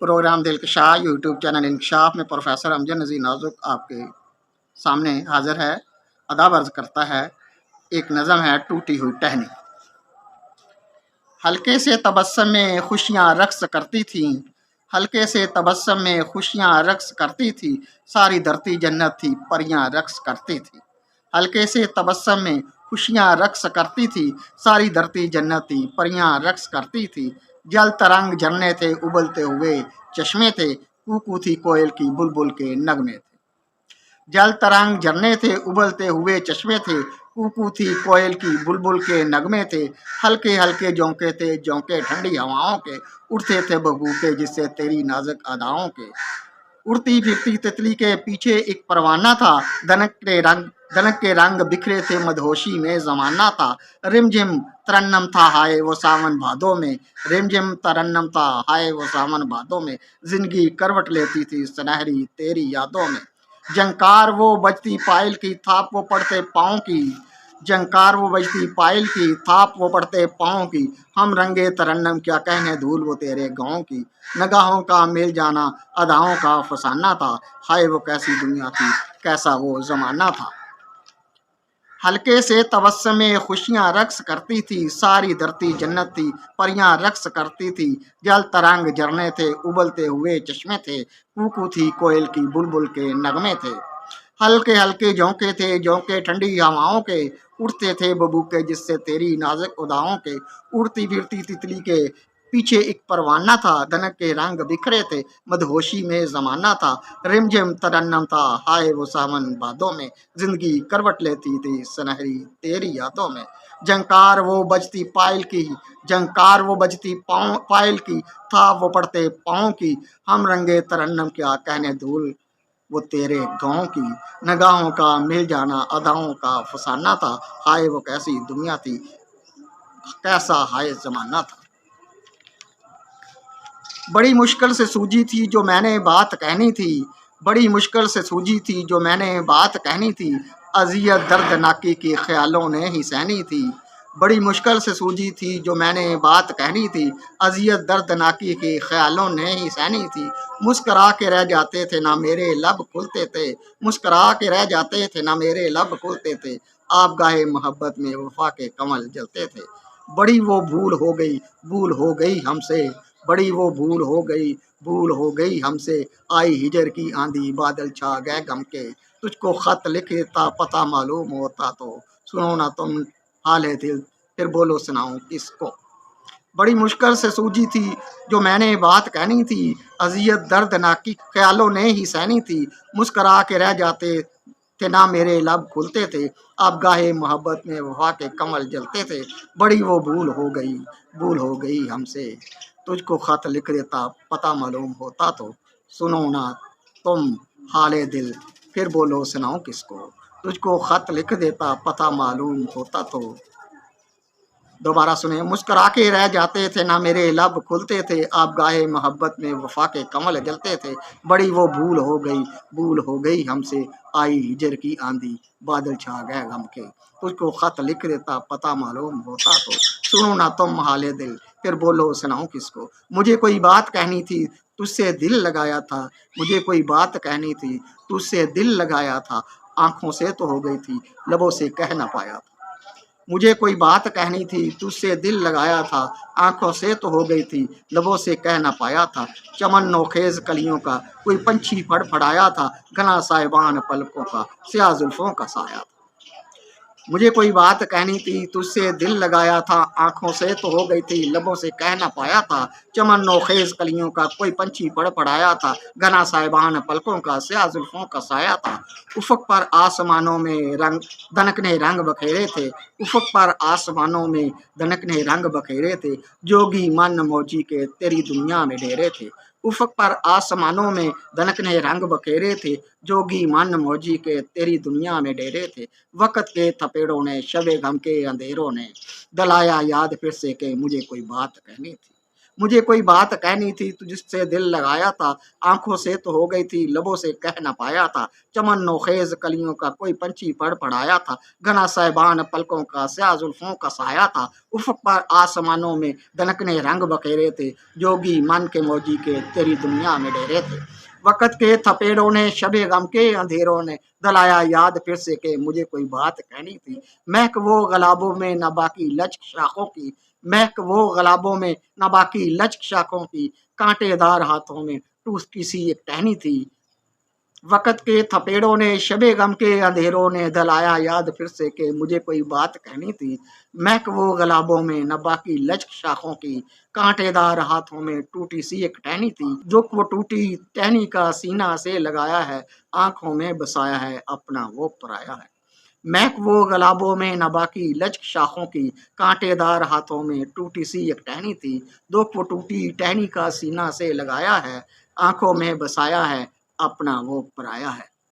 Programme दिलकशा YouTube channel इंकशाफ में professor Amjad नज़ीर नाजुक आपके सामने हाजिर है। अदब अर्ज करता है, एक नज़म है टूटी हुई टहनी। हल्के से तबस्सुम में खुशियाँ रक्स करती थीं, हल्के से तबस्सुम में खुशियाँ रक्स करती थी, सारी धरती जन्नत थी, परियां रक्स करती थी। हल्के से तबस्सुम में खुशियाँ रक्स करती थी, सारी धरती जन्नत थी, परियां रक्स करती थी। जल तरंग झरने थे, उबलते हुए चश्मे थे, कूकू थी कोयल की, बुलबुल के नगमे थे। जल तरंग झरने थे, उबलते हुए चश्मे थे, कूकू थी कोयल की, बुलबुल के नगमे थे। हल्के हल्के झोंके थे, झोंके ठंडी हवाओं के, उड़ते थे बगूके जिससे तेरी नाजुक अदाओं के। उड़ती फिरती तितली के पीछे एक परवाना था, दनक के रंग बिखरे थे, मदहोशी में जमाना था। रिमझिम तरन्नम था हाय वो सावन भादों में, रिमझिम तरन्नम था हाय वो सावन भादों में। जिंदगी करवट लेती थी सुनहरी तेरी यादों में। जंकार वो बजती पायल की, थाप वो पड़ते पाँव की, जंकार वो बजती पायल की, थाप वो पड़ते पाँव की। हम रंगे तरन्नम क्या कहने धूल वो तेरे गाँव की। नगाहों का मेल जाना, अदाओं का फसाना था, हाय वो कैसी दुनिया थी, कैसा वो जमाना था। हल्के से तबस्सुम में खुशियाँ रक्स करती थी, सारी धरती जन्नत थी, परियां रक्स करती थी। जल तरंग झरने थे, उबलते हुए चश्मे थे, कूकू थी कोयल की, बुलबुल के नगमे थे। हल्के हल्के झोंके थे, झोंके ठंडी हवाओं के, उड़ते थे बबूके जिससे तेरी नाजुक अदाओं के। उड़ती फिरती तितली के पीछे एक परवाना था, दनक के रंग बिखरे थे, मदहोशी में जमाना था। रिमझिम तरन्नम था हाय वो सावन भादों में, जिंदगी करवट लेती थी सुनहरी तेरी यादों में। जंकार वो बजती पायल की, जंकार वो बजती पायल की, था वो पड़ते पाँव की। हम रंगे तरन्नम क्या कहने धूल वो तेरे गाँव की। नगाहों का मिल जाना, अदाओं का फसाना था, हाय वो कैसी दुनिया थी, कैसा हाय जमाना था। बड़ी मुश्किल से सूझी थी जो मैंने बात कहनी थी, बड़ी मुश्किल से सूझी थी जो मैंने बात कहनी थी, अजियत दर्दनाकी के ख्यालों ने ही सहनी थी। बड़ी मुश्किल से सूझी थी जो मैंने बात कहनी थी, अजियत दर्दनाकी के ख्यालों ने ही सहनी थी। मुस्करा के रह जाते थे ना मेरे लब खुलते थे, मुस्करा के रह जाते थे ना मेरे लब खुलते थे। आप गाहे मोहब्बत में वफा के कमल जलते थे। बड़ी वो भूल हो गई, भूल हो गई हमसे, बड़ी वो भूल हो गई, भूल हो गई हमसे। आई हिजर की आंधी, बादल छा गए गम के, तुझको खत लिख देता पता मालूम होता तो, सुनो ना तुम हाल दिल, फिर बोलो सुनाऊं किसको। बड़ी मुश्किल से सूझी थी जो मैंने बात कहनी थी, अजियत दर्दनाकी ख्यालों ने ही सहनी थी। मुस्करा के रह जाते थे ना मेरे लब खुलते थे, अब गाहे मोहब्बत में वफा के कमल जलते थे। बड़ी वो भूल हो गई, भूल हो गई हमसे, तुझको खत लिख देता पता मालूम होता तो, सुनो ना तुम हाले दिल, फिर बोलो सुनाओ किसको। तुझको खत लिख देता पता मालूम होता तो, दोबारा सुने। मुस्करा के रह जाते थे ना मेरे लब खुलते थे, आप गाहे मोहब्बत में वफा के कमल जलते थे। बड़ी वो भूल हो गई, भूल हो गई हमसे, आई हिजर की आंधी, बादल छा गए गम के। तुझको खत लिख देता पता मालूम होता तो, सुनो ना तुम हाले दिल, फिर बोलो सुनाऊं किसको। मुझे कोई बात कहनी थी, तुझसे दिल लगाया था, मुझे कोई बात कहनी थी, तुझसे दिल लगाया था। आंखों से तो हो गई थी, लबों से कह ना पाया था। मुझे कोई बात कहनी थी, तुझसे दिल लगाया था, आंखों से तो हो गई थी, लबों से कह ना पाया था। चमन नोखेज कलियों का कोई पंछी फड़फड़ाया था, घना साहिबान पलकों का स्याह जुल्फों का साया था। मुझे कोई बात कहनी थी, तुझसे दिल लगाया था, आंखों से तो हो गई थी, लबों से कह ना पाया था। चमन नोखेज कलियों का कोई पंछी फड़फड़ाया था, घना साहिबान पलकों का स्याह जुल्फों का साया था। उफक पर आसमानों में रंग दनकने रंग बखेरे थे, उफक पर आसमानों में दनकने रंग बखेरे थे, जोगी मन मौजी के तेरी दुनिया में डेरे थे। उफक पर आसमानों में दनकने रंग बखेरे थे, जोगी मन मौजी के तेरी दुनिया में डेरे थे। वक़्त के थपेड़ों ने, शबे गम के अंधेरों ने, दलाया याद फिर से के मुझे कोई बात कहनी थी। मुझे कोई बात कहनी थी तुझसे दिल लगाया था, आंखों से तो हो गई थी लबों से कह न पाया था। चमन नोखेज कलियों का कोई पंछी पढ़ पढ़ाया था, घना साहिबान पलकों का स्याह जुल्फों का साया था। उफक पर आसमानों में दनकने रंग बखेरे थे, जोगी मन के मौजी के तेरी दुनिया में डेरे थे। वक़्त के थपेड़ों ने शबे गम के अंधेरों ने दलाया याद फिर से कि मुझे कोई बात कहनी थी। महक वो गलाबों में न बाकी लचक शाखों की, महक वो गलाबों में न बाकी लचक शाखों की, कांटेदार हाथों में टूटती सी एक टहनी थी। वक़्त के थपेड़ों ने शबे गम के अंधेरों ने दलाया याद फिर से कि मुझे कोई बात कहनी थी। महक वो गलाबों में न बाकी लचक शाखों की, कांटेदार हाथों में टूटी सी एक टहनी थी। जो वो टूटी टहनी का सीना से लगाया है, आंखों में बसाया है अपना वो पराया है। महक वो गलाबों में न बाकी लचक शाखों की, कांटेदार हाथों में टूटी सी एक टहनी थी। दुख वो टूटी टहनी का सीना से लगाया है, आंखों में बसाया है अपना वो पराया है।